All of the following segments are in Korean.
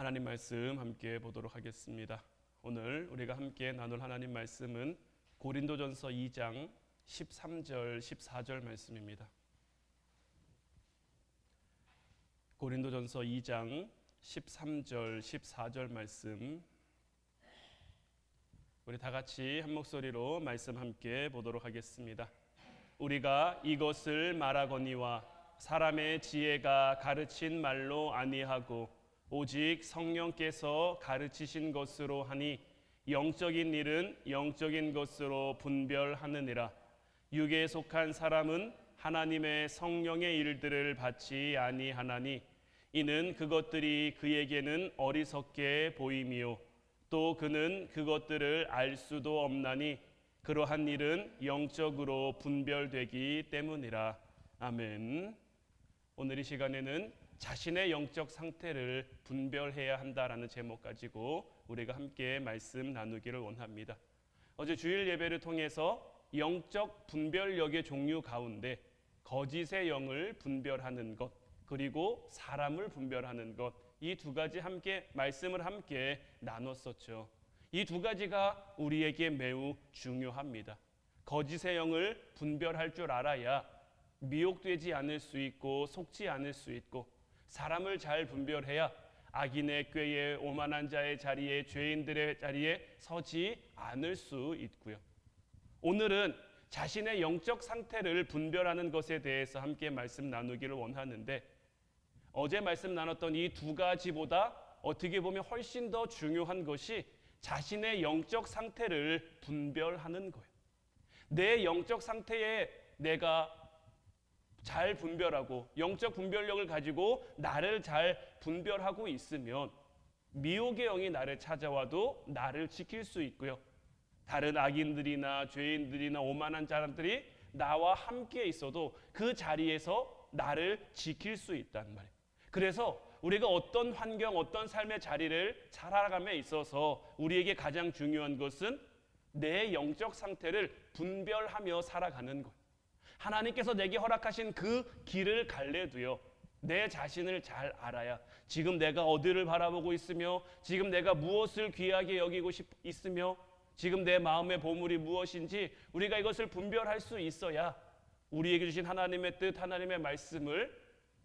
하나님 말씀 함께 보도록 하겠습니다. 오늘 우리가 함께 나눌 하나님 말씀은 고린도전서 2장 13절 14절 말씀입니다. 고린도전서 2장 13절 14절 말씀, 우리 다 같이 한 목소리로 말씀 함께 보도록 하겠습니다. 우리가 이것을 말하거니와 사람의 지혜가 가르친 말로 아니하고 오직 성령께서 가르치신 것으로 하니 영적인 일은 영적인 것으로 분별하느니라. 육에 속한 사람은 하나님의 성령의 일들을 받지 아니하나니 이는 그것들이 그에게는 어리석게 보임이요 또 그는 그것들을 알 수도 없나니 그러한 일은 영적으로 분별되기 때문이라. 아멘. 오늘 이 시간에는 자신의 영적 상태를 분별해야 한다라는 제목 가지고 우리가 함께 말씀 나누기를 원합니다. 어제 주일 예배를 통해서 영적 분별력의 종류 가운데 거짓의 영을 분별하는 것, 그리고 사람을 분별하는 것, 이 두 가지 함께 말씀을 함께 나눴었죠. 이 두 가지가 우리에게 매우 중요합니다. 거짓의 영을 분별할 줄 알아야 미혹되지 않을 수 있고 속지 않을 수 있고, 사람을 잘 분별해야 악인의 꾀에 오만한 자의 자리에 죄인들의 자리에 서지 않을 수 있고요. 오늘은 자신의 영적 상태를 분별하는 것에 대해서 함께 말씀 나누기를 원하는데, 어제 말씀 나눴던 이 두 가지보다 어떻게 보면 훨씬 더 중요한 것이 자신의 영적 상태를 분별하는 거예요. 내 영적 상태에 내가 잘 분별하고 영적 분별력을 가지고 나를 잘 분별하고 있으면 미혹의 영이 나를 찾아와도 나를 지킬 수 있고요. 다른 악인들이나 죄인들이나 오만한 사람들이 나와 함께 있어도 그 자리에서 나를 지킬 수 있단 말이에요. 그래서 우리가 어떤 환경, 어떤 삶의 자리를 살아감에 있어서 우리에게 가장 중요한 것은 내 영적 상태를 분별하며 살아가는 거예요. 하나님께서 내게 허락하신 그 길을 갈래도요, 내 자신을 잘 알아야 지금 내가 어디를 바라보고 있으며 지금 내가 무엇을 귀하게 여기고 있으며 지금 내 마음의 보물이 무엇인지 우리가 이것을 분별할 수 있어야 우리에게 주신 하나님의 뜻, 하나님의 말씀을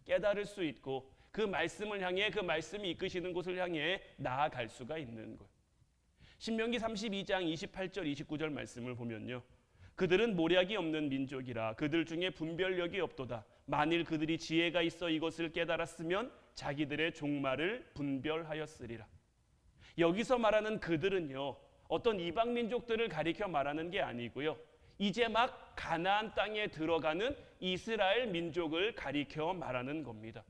깨달을 수 있고 그 말씀을 향해, 그 말씀이 이끄시는 곳을 향해 나아갈 수가 있는 거예요. 신명기 32장 28절 29절 말씀을 보면요, 그들은 모략이 없는 민족이라 그들 중에 분별력이 없도다. 만일 그들이 지혜가 있어 이것을 깨달았으면 자기들의 종말을 분별하였으리라. 여기서 말하는 그들은요, 어떤 이방 민족들을 가리켜 말하는 게 아니고요, 이제 막 가나안 땅에 들어가는 이스라엘 민족을 가리켜 말하는 겁니다.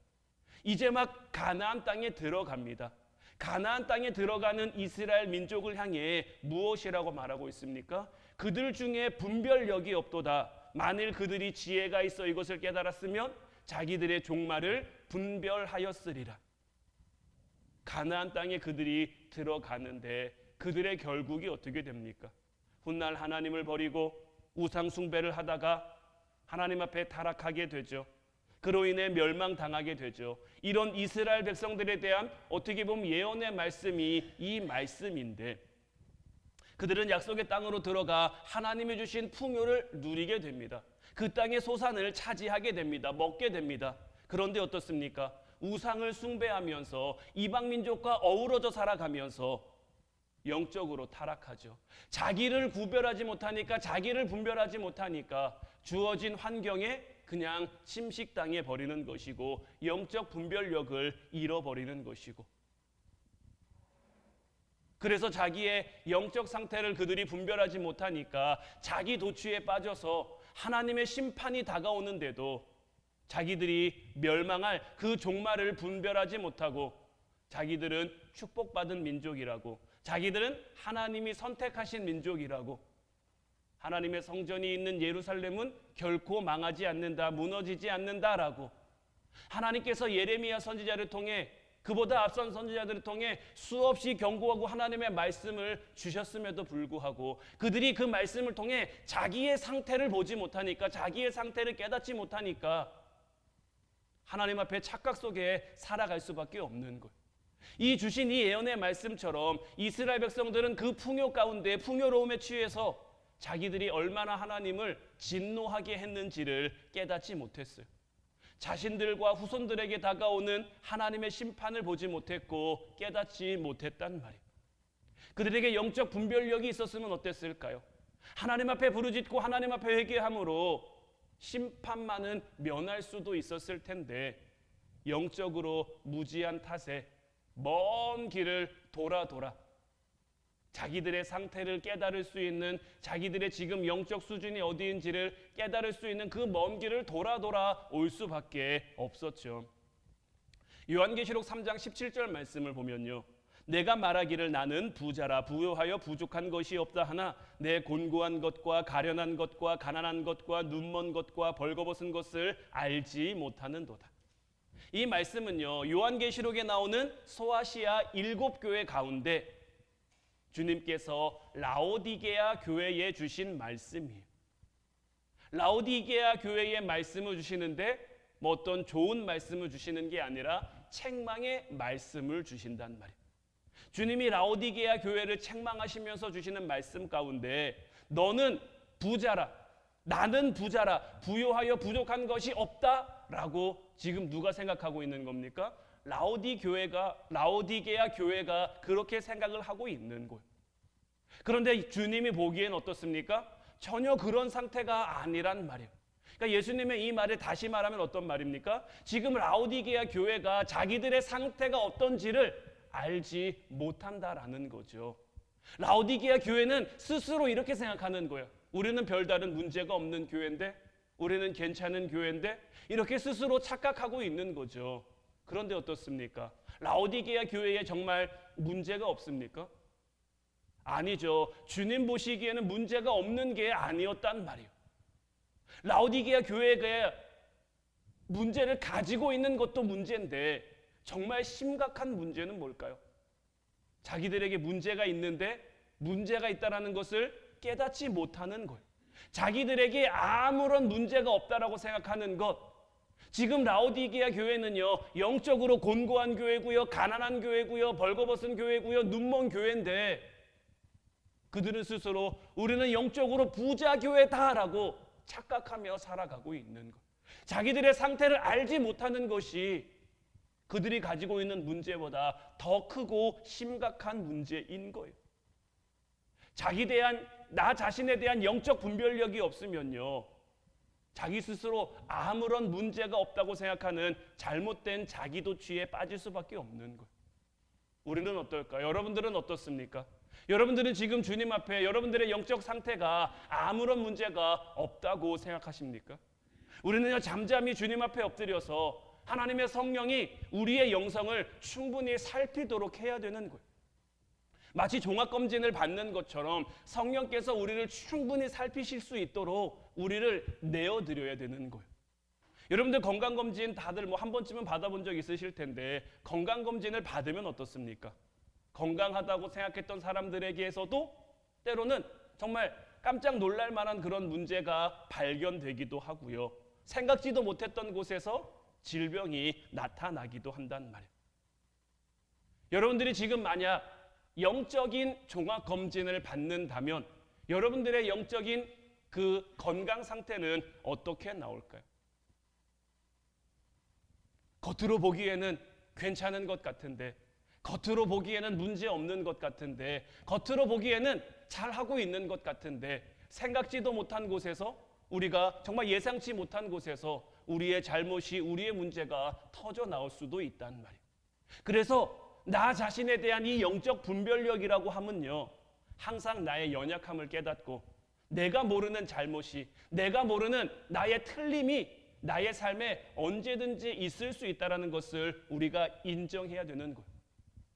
이제 막 가나안 땅에 들어갑니다. 가나안 땅에 들어가는 이스라엘 민족을 향해 무엇이라고 말하고 있습니까? 그들 중에 분별력이 없도다. 만일 그들이 지혜가 있어 이것을 깨달았으면 자기들의 종말을 분별하였으리라. 가나안 땅에 그들이 들어가는데 그들의 결국이 어떻게 됩니까? 훗날 하나님을 버리고 우상 숭배를 하다가 하나님 앞에 타락하게 되죠. 그로 인해 멸망당하게 되죠. 이런 이스라엘 백성들에 대한 어떻게 보면 예언의 말씀이 이 말씀인데, 그들은 약속의 땅으로 들어가 하나님이 주신 풍요를 누리게 됩니다. 그 땅의 소산을 차지하게 됩니다. 먹게 됩니다. 그런데 어떻습니까? 우상을 숭배하면서 이방 민족과 어우러져 살아가면서 영적으로 타락하죠. 자기를 구별하지 못하니까, 자기를 분별하지 못하니까 주어진 환경에 그냥 침식당해 버리는 것이고 영적 분별력을 잃어버리는 것이고, 그래서 자기의 영적 상태를 그들이 분별하지 못하니까 자기 도취에 빠져서 하나님의 심판이 다가오는데도 자기들이 멸망할 그 종말을 분별하지 못하고 자기들은 축복받은 민족이라고, 자기들은 하나님이 선택하신 민족이라고, 하나님의 성전이 있는 예루살렘은 결코 망하지 않는다, 무너지지 않는다라고 하나님께서 예레미야 선지자를 통해, 그보다 앞선 선지자들을 통해 수없이 경고하고 하나님의 말씀을 주셨음에도 불구하고 그들이 그 말씀을 통해 자기의 상태를 보지 못하니까, 자기의 상태를 깨닫지 못하니까 하나님 앞에 착각 속에 살아갈 수밖에 없는 거예요. 이 주신 이 예언의 말씀처럼 이스라엘 백성들은 그 풍요 가운데 풍요로움에 취해서 자기들이 얼마나 하나님을 진노하게 했는지를 깨닫지 못했어요. 자신들과 후손들에게 다가오는 하나님의 심판을 보지 못했고 깨닫지 못했단 말이에요. 그들에게 영적 분별력이 있었으면 어땠을까요? 하나님 앞에 부르짖고 하나님 앞에 회개함으로 심판만은 면할 수도 있었을 텐데 영적으로 무지한 탓에 먼 길을 돌아 자기들의 상태를 깨달을 수 있는, 자기들의 지금 영적 수준이 어디인지를 깨달을 수 있는 그 먼 길을 돌아 올 수밖에 없었죠. 요한계시록 3장 17절 말씀을 보면요, 내가 말하기를 나는 부자라 부요하여 부족한 것이 없다 하나 내 곤고한 것과 가련한 것과 가난한 것과 눈먼 것과 벌거벗은 것을 알지 못하는도다. 이 말씀은요, 요한계시록에 나오는 소아시아 7교회 가운데 주님께서 라오디게아 교회에 주신 말씀이에요. 라오디게아 교회에 말씀을 주시는데 뭐 어떤 좋은 말씀을 주시는 게 아니라 책망의 말씀을 주신단 말이에요. 주님이 라오디게아 교회를 책망하시면서 주시는 말씀 가운데 너는 부자라, 나는 부자라, 부요하여 부족한 것이 없다라고 지금 누가 생각하고 있는 겁니까? 라오디게아 교회가 그렇게 생각을 하고 있는 거예요. 그런데 주님이 보기엔 어떻습니까? 전혀 그런 상태가 아니란 말이에요. 그러니까 예수님의 이 말을 다시 말하면 어떤 말입니까? 지금 라오디게아 교회가 자기들의 상태가 어떤지를 알지 못한다라는 거죠. 라오디게아 교회는 스스로 이렇게 생각하는 거예요. 우리는 별다른 문제가 없는 교회인데, 우리는 괜찮은 교회인데, 이렇게 스스로 착각하고 있는 거죠. 그런데 어떻습니까? 라오디게아 교회에 정말 문제가 없습니까? 아니죠. 주님 보시기에는 문제가 없는 게 아니었단 말이에요. 라오디게아 교회가 문제를 가지고 있는 것도 문제인데 정말 심각한 문제는 뭘까요? 자기들에게 문제가 있는데 문제가 있다는 것을 깨닫지 못하는 거예요. 자기들에게 아무런 문제가 없다라고 생각하는 것. 지금 라오디게아 교회는요, 영적으로 곤고한 교회고요, 가난한 교회고요, 벌거벗은 교회고요, 눈먼 교회인데 그들은 스스로 우리는 영적으로 부자 교회다라고 착각하며 살아가고 있는 것. 자기들의 상태를 알지 못하는 것이 그들이 가지고 있는 문제보다 더 크고 심각한 문제인 거예요. 나 자신에 대한 영적 분별력이 없으면요, 자기 스스로 아무런 문제가 없다고 생각하는 잘못된 자기도취에 빠질 수밖에 없는 거예요. 우리는 어떨까요? 여러분들은 어떻습니까? 여러분들은 지금 주님 앞에 여러분들의 영적 상태가 아무런 문제가 없다고 생각하십니까? 우리는요, 잠잠히 주님 앞에 엎드려서 하나님의 성령이 우리의 영성을 충분히 살피도록 해야 되는 거예요. 마치 종합검진을 받는 것처럼 성령께서 우리를 충분히 살피실 수 있도록 우리를 내어드려야 되는 거예요. 여러분들 건강검진 다들 한 번쯤은 받아본 적 있으실 텐데 건강검진을 받으면 어떻습니까? 건강하다고 생각했던 사람들에게서도 때로는 정말 깜짝 놀랄 만한 그런 문제가 발견되기도 하고요. 생각지도 못했던 곳에서 질병이 나타나기도 한단 말이에요. 여러분들이 지금 만약 영적인 종합검진을 받는다면 여러분들의 영적인 그 건강 상태는 어떻게 나올까요? 겉으로 보기에는 괜찮은 것 같은데, 겉으로 보기에는 문제 없는 것 같은데, 겉으로 보기에는 잘하고 있는 것 같은데, 생각지도 못한 곳에서, 우리가 정말 예상치 못한 곳에서 우리의 잘못이, 우리의 문제가 터져 나올 수도 있단 말이에요. 그래서 나 자신에 대한 이 영적 분별력이라고 하면요, 항상 나의 연약함을 깨닫고 내가 모르는 잘못이, 내가 모르는 나의 틀림이 나의 삶에 언제든지 있을 수 있다는 것을 우리가 인정해야 되는 거예요.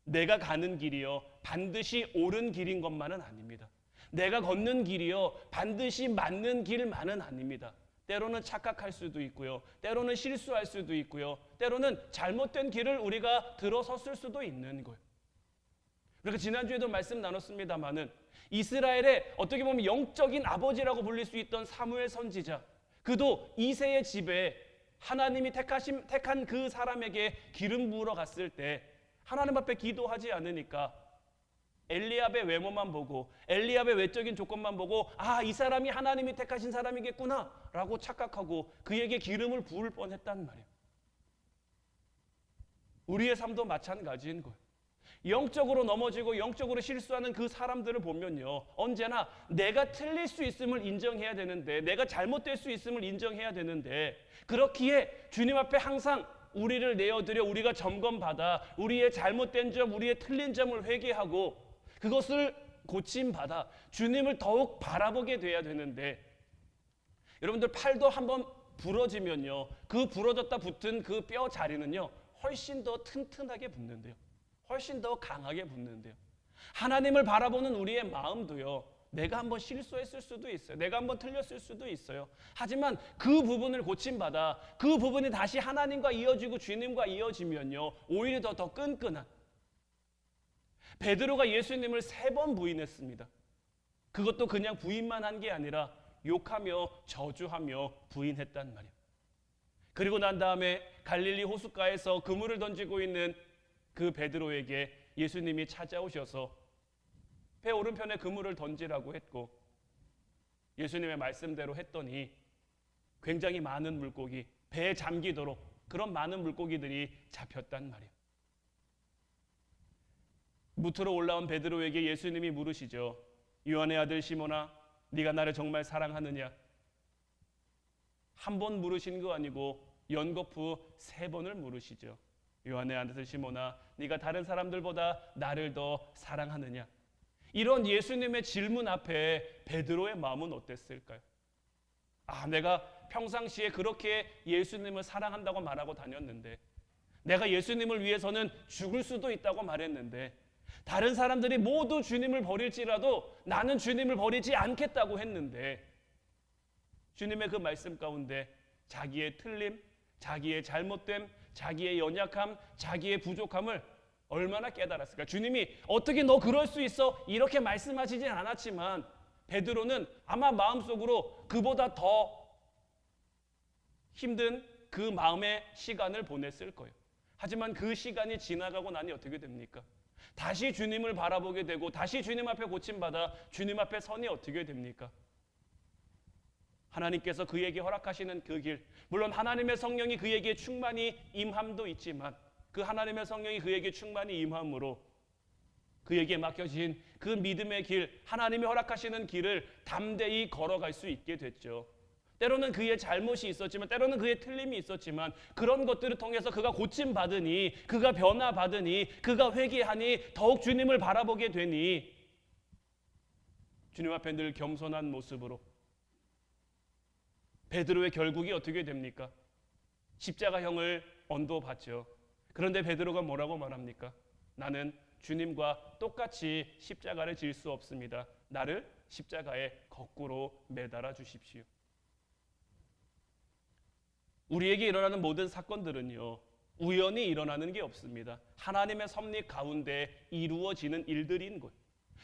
내가 가는 길이요, 반드시 옳은 길인 것만은 아닙니다. 내가 걷는 길이요, 반드시 맞는 길만은 아닙니다. 때로는 착각할 수도 있고요, 때로는 실수할 수도 있고요, 때로는 잘못된 길을 우리가 들어섰을 수도 있는 거예요. 그러니까 지난주에도 말씀 나눴습니다마는 이스라엘의 어떻게 보면 영적인 아버지라고 불릴 수 있던 사무엘 선지자, 그도 이새의 집에 하나님이 택한 그 사람에게 기름 부으러 갔을 때 하나님 앞에 기도하지 않으니까 엘리압의 외모만 보고 엘리압의 외적인 조건만 보고 이 사람이 하나님이 택하신 사람이겠구나 라고 착각하고 그에게 기름을 부을 뻔했단 말이에요. 우리의 삶도 마찬가지인 거예요. 영적으로 넘어지고 영적으로 실수하는 그 사람들을 보면요, 언제나 내가 틀릴 수 있음을 인정해야 되는데, 내가 잘못될 수 있음을 인정해야 되는데, 그렇기에 주님 앞에 항상 우리를 내어드려 우리가 점검받아 우리의 잘못된 점, 우리의 틀린 점을 회개하고 그것을 고침받아 주님을 더욱 바라보게 돼야 되는데, 여러분들 팔도 한번 부러지면요, 그 부러졌다 붙은 그 뼈 자리는요 훨씬 더 튼튼하게 붙는데요, 훨씬 더 강하게 붙는데요. 하나님을 바라보는 우리의 마음도요, 내가 한번 실수했을 수도 있어요. 내가 한번 틀렸을 수도 있어요. 하지만 그 부분을 고침받아 그 부분이 다시 하나님과 이어지고 주님과 이어지면요, 오히려 더 끈끈한. 베드로가 예수님을 3번 부인했습니다. 그것도 그냥 부인만 한 게 아니라 욕하며 저주하며 부인했단 말이에요. 그리고 난 다음에 갈릴리 호숫가에서 그물을 던지고 있는 그 베드로에게 예수님이 찾아오셔서 배 오른편에 그물을 던지라고 했고, 예수님의 말씀대로 했더니 굉장히 많은 물고기, 배에 잠기도록 그런 많은 물고기들이 잡혔단 말이에요. 무트로 올라온 베드로에게 예수님이 물으시죠. 요한의 아들 시몬아, 네가 나를 정말 사랑하느냐? 한 번 물으신 거 아니고 연거푸 3번을 물으시죠. 요한의 아들 시몬아, 네가 다른 사람들보다 나를 더 사랑하느냐? 이런 예수님의 질문 앞에 베드로의 마음은 어땠을까요? 내가 평상시에 그렇게 예수님을 사랑한다고 말하고 다녔는데, 내가 예수님을 위해서는 죽을 수도 있다고 말했는데, 다른 사람들이 모두 주님을 버릴지라도 나는 주님을 버리지 않겠다고 했는데, 주님의 그 말씀 가운데 자기의 틀림, 자기의 잘못됨, 자기의 연약함, 자기의 부족함을 얼마나 깨달았을까? 주님이 어떻게 너 그럴 수 있어? 이렇게 말씀하시진 않았지만 베드로는 아마 마음속으로 그보다 더 힘든 그 마음의 시간을 보냈을 거예요. 하지만 그 시간이 지나가고 나니 어떻게 됩니까? 다시 주님을 바라보게 되고 다시 주님 앞에 고침받아 주님 앞에 서니 어떻게 됩니까? 하나님께서 그에게 허락하시는 그 길, 물론 하나님의 성령이 그에게 충만히 임함도 있지만 그 하나님의 성령이 그에게 충만히 임함으로 그에게 맡겨진 그 믿음의 길, 하나님이 허락하시는 길을 담대히 걸어갈 수 있게 됐죠. 때로는 그의 잘못이 있었지만, 때로는 그의 틀림이 있었지만, 그런 것들을 통해서 그가 고침받으니, 그가 변화받으니, 그가 회개하니, 더욱 주님을 바라보게 되니 주님 앞에 늘 겸손한 모습으로 베드로의 결국이 어떻게 됩니까? 십자가형을 언도받죠. 그런데 베드로가 뭐라고 말합니까? 나는 주님과 똑같이 십자가를 질 수 없습니다. 나를 십자가에 거꾸로 매달아 주십시오. 우리에게 일어나는 모든 사건들은요, 우연히 일어나는 게 없습니다. 하나님의 섭리 가운데 이루어지는 일들인 거예요.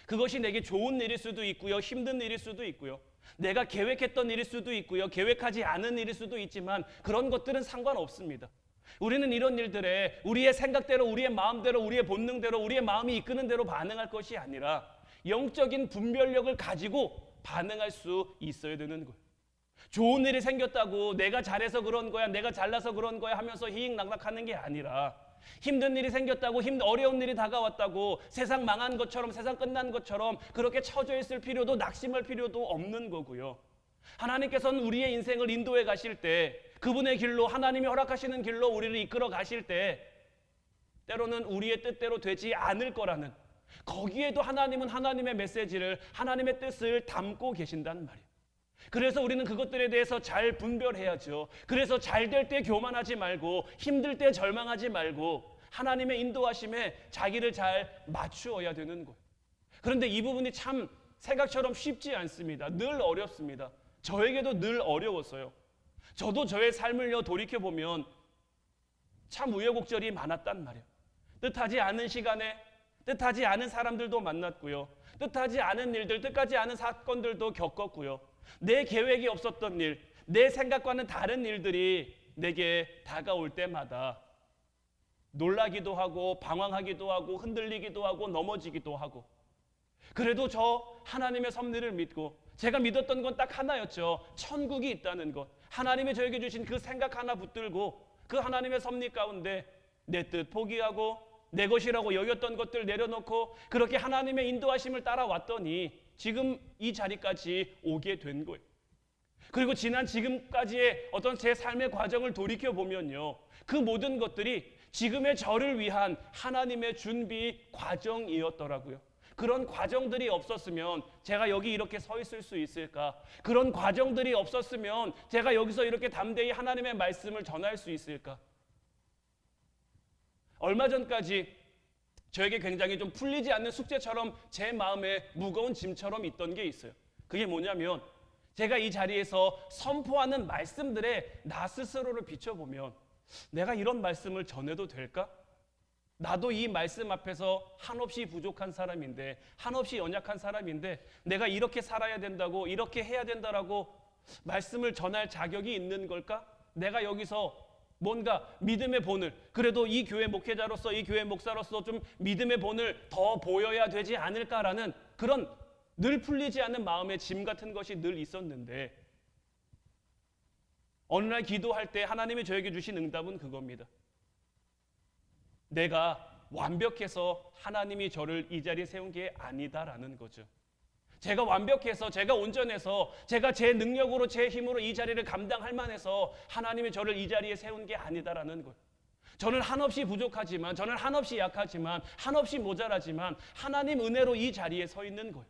그것이 내게 좋은 일일 수도 있고요, 힘든 일일 수도 있고요, 내가 계획했던 일일 수도 있고요, 계획하지 않은 일일 수도 있지만 그런 것들은 상관없습니다. 우리는 이런 일들에 우리의 생각대로, 우리의 마음대로, 우리의 본능대로, 우리의 마음이 이끄는 대로 반응할 것이 아니라 영적인 분별력을 가지고 반응할 수 있어야 되는 거예요. 좋은 일이 생겼다고 내가 잘해서 그런 거야, 내가 잘나서 그런 거야 하면서 희익낙락하는 게 아니라, 힘든 일이 생겼다고, 어려운 일이 다가왔다고 세상 망한 것처럼, 세상 끝난 것처럼 그렇게 처져 있을 필요도, 낙심할 필요도 없는 거고요. 하나님께서는 우리의 인생을 인도해 가실 때, 그분의 길로, 하나님이 허락하시는 길로 우리를 이끌어 가실 때 때로는 우리의 뜻대로 되지 않을 거라는, 거기에도 하나님은 하나님의 메시지를, 하나님의 뜻을 담고 계신단 말이에요. 그래서 우리는 그것들에 대해서 잘 분별해야죠. 그래서 잘 될 때 교만하지 말고, 힘들 때 절망하지 말고 하나님의 인도하심에 자기를 잘 맞추어야 되는 거예요. 그런데 이 부분이 참 생각처럼 쉽지 않습니다. 늘 어렵습니다. 저에게도 늘 어려웠어요. 저도 저의 삶을 돌이켜보면 참 우여곡절이 많았단 말이에요. 뜻하지 않은 시간에 뜻하지 않은 사람들도 만났고요, 뜻하지 않은 일들, 뜻하지 않은 사건들도 겪었고요, 내 계획이 없었던 일, 내 생각과는 다른 일들이 내게 다가올 때마다 놀라기도 하고 방황하기도 하고 흔들리기도 하고 넘어지기도 하고, 그래도 저 하나님의 섭리를 믿고 제가 믿었던 건 딱 하나였죠. 천국이 있다는 것. 하나님이 저에게 주신 그 생각 하나 붙들고 그 하나님의 섭리 가운데 내 뜻 포기하고 내 것이라고 여겼던 것들 내려놓고 그렇게 하나님의 인도하심을 따라왔더니 지금 이 자리까지 오게 된 거예요. 그리고 지난 지금까지의 어떤 제 삶의 과정을 돌이켜보면요, 그 모든 것들이 지금의 저를 위한 하나님의 준비 과정이었더라고요. 그런 과정들이 없었으면 제가 여기 이렇게 서 있을 수 있을까? 그런 과정들이 없었으면 제가 여기서 이렇게 담대히 하나님의 말씀을 전할 수 있을까? 얼마 전까지 저에게 굉장히 좀 풀리지 않는 숙제처럼 제 마음에 무거운 짐처럼 있던 게 있어요. 그게 뭐냐면 제가 이 자리에서 선포하는 말씀들에 나 스스로를 비춰보면 내가 이런 말씀을 전해도 될까? 나도 이 말씀 앞에서 한없이 부족한 사람인데, 한없이 연약한 사람인데 내가 이렇게 살아야 된다고, 이렇게 해야 된다라고 말씀을 전할 자격이 있는 걸까? 내가 여기서 뭔가 믿음의 본을, 그래도 이 교회 목회자로서, 이 교회 목사로서 좀 믿음의 본을 더 보여야 되지 않을까라는 그런 늘 풀리지 않는 마음의 짐 같은 것이 늘 있었는데, 어느 날 기도할 때 하나님이 저에게 주신 응답은 그겁니다. 내가 완벽해서 하나님이 저를 이 자리에 세운 게 아니다라는 거죠. 제가 완벽해서, 제가 온전해서, 제가 제 능력으로, 제 힘으로 이 자리를 감당할 만해서 하나님이 저를 이 자리에 세운 게 아니다라는 거예요. 저는 한없이 부족하지만, 저는 한없이 약하지만, 한없이 모자라지만 하나님 은혜로 이 자리에 서 있는 거예요.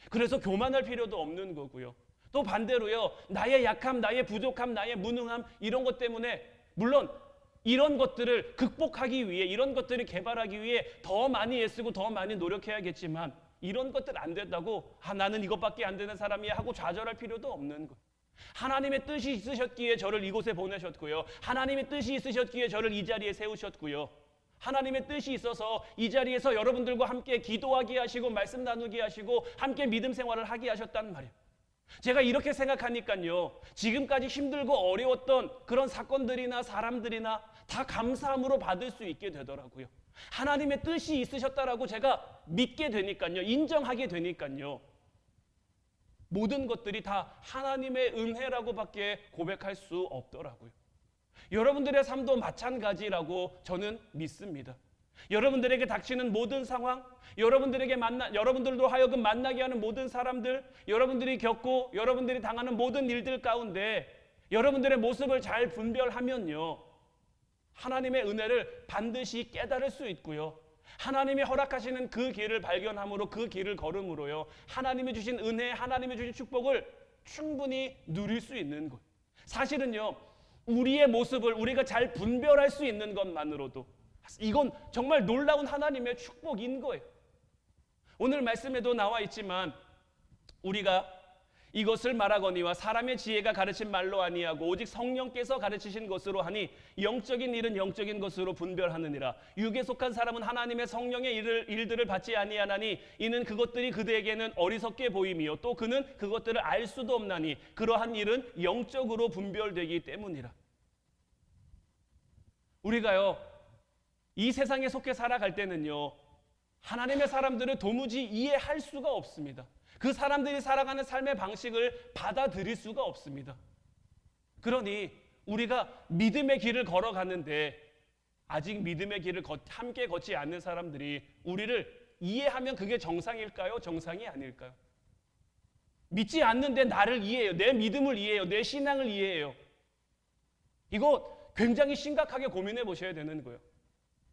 그래서 교만할 필요도 없는 거고요. 또 반대로요, 나의 약함, 나의 부족함, 나의 무능함, 이런 것 때문에 물론 이런 것들을 극복하기 위해, 이런 것들을 개발하기 위해 더 많이 애쓰고 더 많이 노력해야겠지만 이런 것들 안 된다고 나는 이것밖에 안 되는 사람이야 하고 좌절할 필요도 없는 거예요. 하나님의 뜻이 있으셨기에 저를 이곳에 보내셨고요. 하나님의 뜻이 있으셨기에 저를 이 자리에 세우셨고요. 하나님의 뜻이 있어서 이 자리에서 여러분들과 함께 기도하게 하시고 말씀 나누게 하시고 함께 믿음 생활을 하게 하셨단 말이에요. 제가 이렇게 생각하니까요, 지금까지 힘들고 어려웠던 그런 사건들이나 사람들이나 다 감사함으로 받을 수 있게 되더라고요. 하나님의 뜻이 있으셨다라고 제가 믿게 되니까요, 인정하게 되니까요, 모든 것들이 다 하나님의 은혜라고밖에 고백할 수 없더라고요. 여러분들의 삶도 마찬가지라고 저는 믿습니다. 여러분들에게 닥치는 모든 상황, 여러분들도 하여금 만나게 하는 모든 사람들, 여러분들이 겪고 여러분들이 당하는 모든 일들 가운데 여러분들의 모습을 잘 분별하면요, 하나님의 은혜를 반드시 깨달을 수 있고요, 하나님이 허락하시는 그 길을 발견함으로 그 길을 걸음으로요, 하나님이 주신 은혜, 하나님이 주신 축복을 충분히 누릴 수 있는 거예요. 사실은요, 우리의 모습을 우리가 잘 분별할 수 있는 것만으로도 이건 정말 놀라운 하나님의 축복인 거예요. 오늘 말씀에도 나와 있지만 우리가 이것을 말하거니와 사람의 지혜가 가르친 말로 아니하고 오직 성령께서 가르치신 것으로 하니 영적인 일은 영적인 것으로 분별하느니라. 육에 속한 사람은 하나님의 성령의 일들을 받지 아니하나니 이는 그것들이 그대에게는 어리석게 보임이요 또 그는 그것들을 알 수도 없나니 그러한 일은 영적으로 분별되기 때문이라. 우리가요, 이 세상에 속해 살아갈 때는요, 하나님의 사람들을 도무지 이해할 수가 없습니다. 그 사람들이 살아가는 삶의 방식을 받아들일 수가 없습니다. 그러니 우리가 믿음의 길을 걸어가는데 아직 믿음의 길을 함께 걷지 않는 사람들이 우리를 이해하면 그게 정상일까요? 정상이 아닐까요? 믿지 않는데 나를 이해해요. 내 믿음을 이해해요. 내 신앙을 이해해요. 이거 굉장히 심각하게 고민해 보셔야 되는 거예요.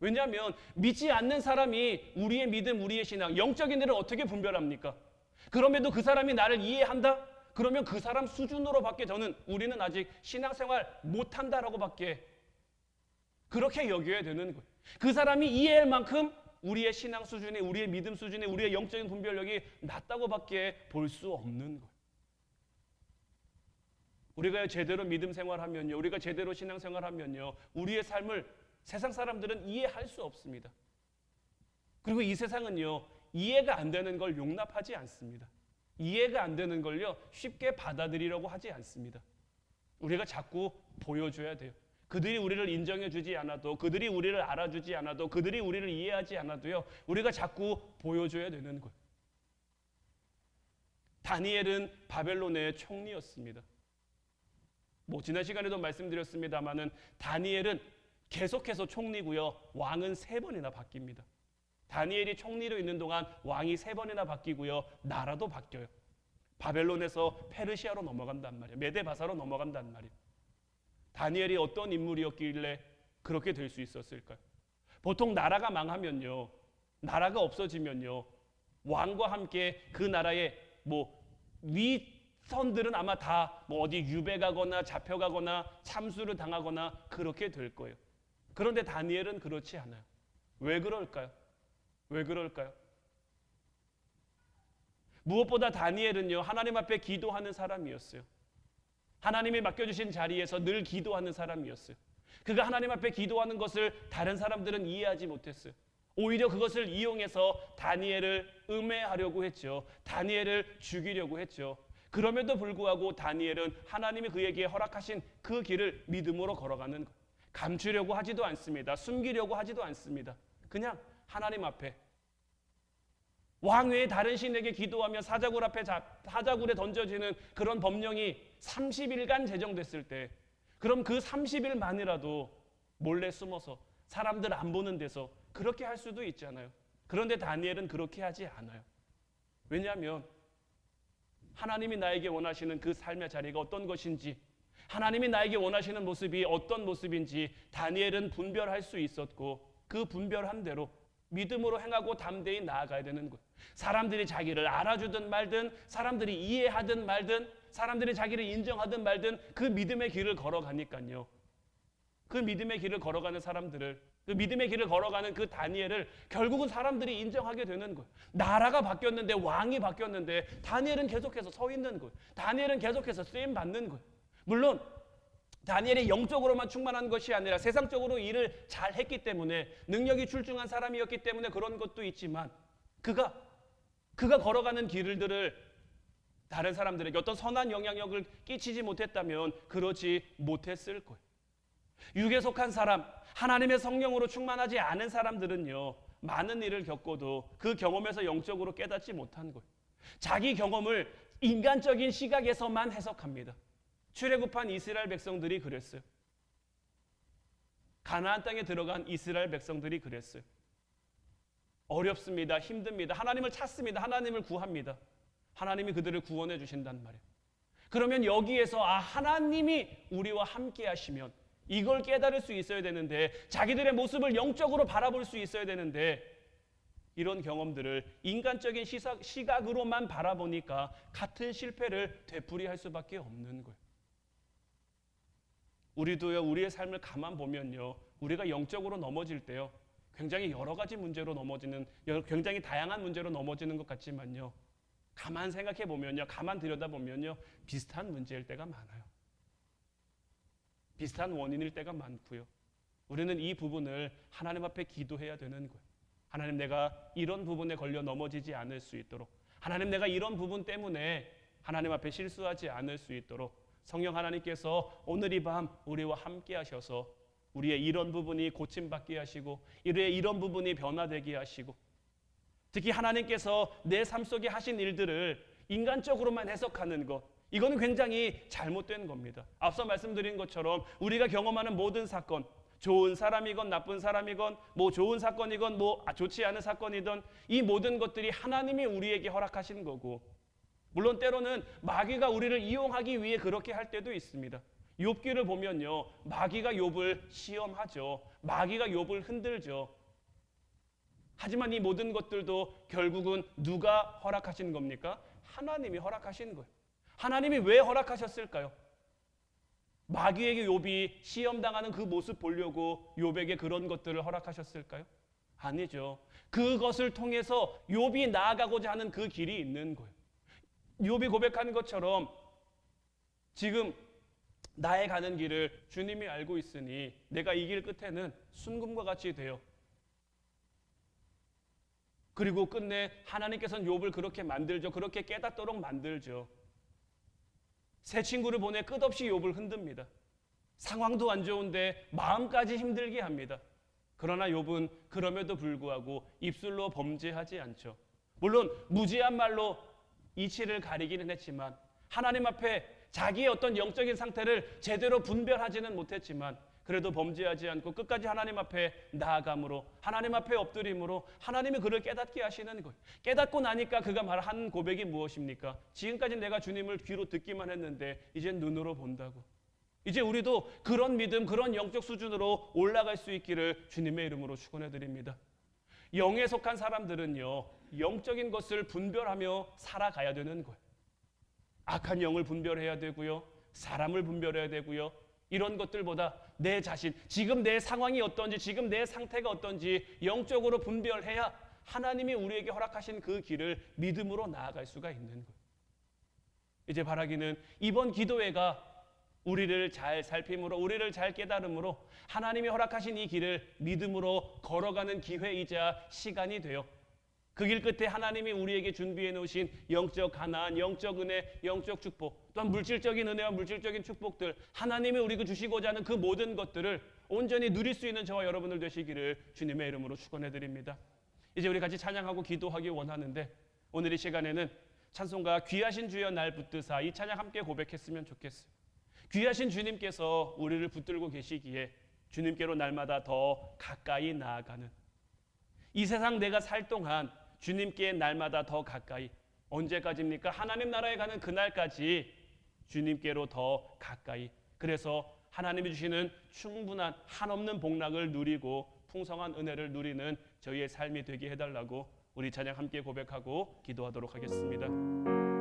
왜냐하면 믿지 않는 사람이 우리의 믿음, 우리의 신앙, 영적인 일을 어떻게 분별합니까? 그럼에도 그 사람이 나를 이해한다? 그러면 그 사람 수준으로밖에 우리는 아직 신앙생활 못한다라고 밖에 그렇게 여겨야 되는 거예요. 그 사람이 이해할 만큼 우리의 신앙 수준이, 우리의 믿음 수준이, 우리의 영적인 분별력이 낮다고 밖에 볼 수 없는 거예요. 우리가 제대로 믿음 생활하면요, 우리가 제대로 신앙 생활하면요, 우리의 삶을 세상 사람들은 이해할 수 없습니다. 그리고 이 세상은요, 이해가 안 되는 걸 용납하지 않습니다. 이해가 안 되는 걸요, 쉽게 받아들이려고 하지 않습니다. 우리가 자꾸 보여줘야 돼요. 그들이 우리를 인정해 주지 않아도, 그들이 우리를 알아주지 않아도, 그들이 우리를 이해하지 않아도요, 우리가 자꾸 보여줘야 되는 거예요. 다니엘은 바벨론의 총리였습니다. 지난 시간에도 말씀드렸습니다마는 다니엘은 계속해서 총리고요, 왕은 3번이나 바뀝니다. 다니엘이 총리로 있는 동안 왕이 3번이나 바뀌고요, 나라도 바뀌어요. 바벨론에서 페르시아로 넘어간단 말이에요. 메데바사로 넘어간단 말이에요. 다니엘이 어떤 인물이었길래 그렇게 될 수 있었을까요? 보통 나라가 망하면요, 나라가 없어지면요, 왕과 함께 그 나라의 위선들은 아마 다 어디 유배가거나 잡혀가거나 참수를 당하거나 그렇게 될 거예요. 그런데 다니엘은 그렇지 않아요. 왜 그럴까요? 왜 그럴까요? 무엇보다 다니엘은요, 하나님 앞에 기도하는 사람이었어요. 하나님이 맡겨주신 자리에서 늘 기도하는 사람이었어요. 그가 하나님 앞에 기도하는 것을 다른 사람들은 이해하지 못했어요. 오히려 그것을 이용해서 다니엘을 음해하려고 했죠. 다니엘을 죽이려고 했죠. 그럼에도 불구하고 다니엘은 하나님이 그에게 허락하신 그 길을 믿음으로 걸어가는 거예요. 감추려고 하지도 않습니다. 숨기려고 하지도 않습니다. 그냥 하나님 앞에, 왕 외에 다른 신에게 기도하며 사자굴에 던져지는 그런 법령이 30일간 제정됐을 때, 그럼 그 30일만이라도 몰래 숨어서 사람들 안 보는 데서 그렇게 할 수도 있잖아요. 그런데 다니엘은 그렇게 하지 않아요. 왜냐하면 하나님이 나에게 원하시는 그 삶의 자리가 어떤 것인지, 하나님이 나에게 원하시는 모습이 어떤 모습인지 다니엘은 분별할 수 있었고, 그 분별한 대로 믿음으로 행하고 담대히 나아가야 되는 거예요. 사람들이 자기를 알아주든 말든, 사람들이 이해하든 말든, 사람들이 자기를 인정하든 말든 그 믿음의 길을 걸어가니까요, 그 믿음의 길을 걸어가는 사람들을, 그 믿음의 길을 걸어가는 그 다니엘을 결국은 사람들이 인정하게 되는 거예요. 나라가 바뀌었는데, 왕이 바뀌었는데 다니엘은 계속해서 서 있는 거예요. 다니엘은 계속해서 쓰임 받는 거예요. 물론 다니엘이 영적으로만 충만한 것이 아니라 세상적으로 일을 잘 했기 때문에, 능력이 출중한 사람이었기 때문에 그런 것도 있지만, 그가 걸어가는 길들을 다른 사람들에게 어떤 선한 영향력을 끼치지 못했다면 그러지 못했을 거예요. 육에 속한 사람, 하나님의 성령으로 충만하지 않은 사람들은요, 많은 일을 겪고도 그 경험에서 영적으로 깨닫지 못한 거예요. 자기 경험을 인간적인 시각에서만 해석합니다. 출애굽한 이스라엘 백성들이 그랬어요. 가나안 땅에 들어간 이스라엘 백성들이 그랬어요. 어렵습니다. 힘듭니다. 하나님을 찾습니다. 하나님을 구합니다. 하나님이 그들을 구원해 주신단 말이에요. 그러면 여기에서 하나님이 우리와 함께 하시면, 이걸 깨달을 수 있어야 되는데, 자기들의 모습을 영적으로 바라볼 수 있어야 되는데, 이런 경험들을 인간적인 시각으로만 바라보니까 같은 실패를 되풀이할 수밖에 없는 거예요. 우리도요, 우리의 삶을 가만 보면요, 우리가 영적으로 넘어질 때요, 굉장히 여러 가지 문제로 넘어지는, 굉장히 다양한 문제로 넘어지는 것 같지만요, 가만 생각해 보면요, 가만 들여다보면요, 비슷한 문제일 때가 많아요. 비슷한 원인일 때가 많고요. 우리는 이 부분을 하나님 앞에 기도해야 되는 거예요. 하나님, 내가 이런 부분에 걸려 넘어지지 않을 수 있도록, 하나님, 내가 이런 부분 때문에 하나님 앞에 실수하지 않을 수 있도록 성령 하나님께서 오늘 이 밤 우리와 함께 하셔서 우리의 이런 부분이 고침받게 하시고, 우리의 이런 부분이 변화되게 하시고, 특히 하나님께서 내 삶 속에 하신 일들을 인간적으로만 해석하는 것, 이거는 굉장히 잘못된 겁니다. 앞서 말씀드린 것처럼 우리가 경험하는 모든 사건, 좋은 사람이건 나쁜 사람이건, 좋은 사건이건 좋지 않은 사건이든, 이 모든 것들이 하나님이 우리에게 허락하신 거고, 물론 때로는 마귀가 우리를 이용하기 위해 그렇게 할 때도 있습니다. 욥기를 보면요, 마귀가 욥을 시험하죠. 마귀가 욥을 흔들죠. 하지만 이 모든 것들도 결국은 누가 허락하신 겁니까? 하나님이 허락하신 거예요. 하나님이 왜 허락하셨을까요? 마귀에게 욥이 시험당하는 그 모습 보려고 욥에게 그런 것들을 허락하셨을까요? 아니죠. 그것을 통해서 욥이 나아가고자 하는 그 길이 있는 거예요. 욥이 고백하는 것처럼 지금 나의 가는 길을 주님이 알고 있으니 내가 이 길 끝에는 순금과 같이 되어, 그리고 끝내 하나님께서는 욥을 그렇게 만들죠. 그렇게 깨닫도록 만들죠. 새 친구를 보내 끝없이 욥을 흔듭니다. 상황도 안 좋은데 마음까지 힘들게 합니다. 그러나 욥은 그럼에도 불구하고 입술로 범죄하지 않죠. 물론 무지한 말로 이치를 가리기는 했지만, 하나님 앞에 자기의 어떤 영적인 상태를 제대로 분별하지는 못했지만, 그래도 범죄하지 않고 끝까지 하나님 앞에 나아감으로, 하나님 앞에 엎드림으로 하나님이 그를 깨닫게 하시는 거예요. 깨닫고 나니까 그가 말한 고백이 무엇입니까? 지금까지 내가 주님을 귀로 듣기만 했는데 이젠 눈으로 본다고. 이제 우리도 그런 믿음, 그런 영적 수준으로 올라갈 수 있기를 주님의 이름으로 축원해 드립니다. 영에 속한 사람들은요, 영적인 것을 분별하며 살아가야 되는 거예요. 악한 영을 분별해야 되고요, 사람을 분별해야 되고요, 이런 것들보다 내 자신, 지금 내 상황이 어떤지, 지금 내 상태가 어떤지 영적으로 분별해야 하나님이 우리에게 허락하신 그 길을 믿음으로 나아갈 수가 있는 거예요. 이제 바라기는 이번 기도회가 우리를 잘 살핌으로, 우리를 잘 깨달음으로 하나님이 허락하신 이 길을 믿음으로 걸어가는 기회이자 시간이 되어 그 길 끝에 하나님이 우리에게 준비해 놓으신 영적 가나안, 영적 은혜, 영적 축복, 또한 물질적인 은혜와 물질적인 축복들, 하나님이 우리에게 주시고자 하는 그 모든 것들을 온전히 누릴 수 있는 저와 여러분들 되시기를 주님의 이름으로 축원해 드립니다. 이제 우리 같이 찬양하고 기도하기 원하는데, 오늘 이 시간에는 찬송가 귀하신 주여 날 붙드사, 이 찬양 함께 고백했으면 좋겠어요. 귀하신 주님께서 우리를 붙들고 계시기에 주님께로 날마다 더 가까이 나아가는, 이 세상 내가 살 동안 주님께 날마다 더 가까이, 언제까지입니까? 하나님 나라에 가는 그날까지 주님께로 더 가까이, 그래서 하나님이 주시는 충분한 한없는 복락을 누리고 풍성한 은혜를 누리는 저희의 삶이 되게 해달라고 우리 찬양 함께 고백하고 기도하도록 하겠습니다.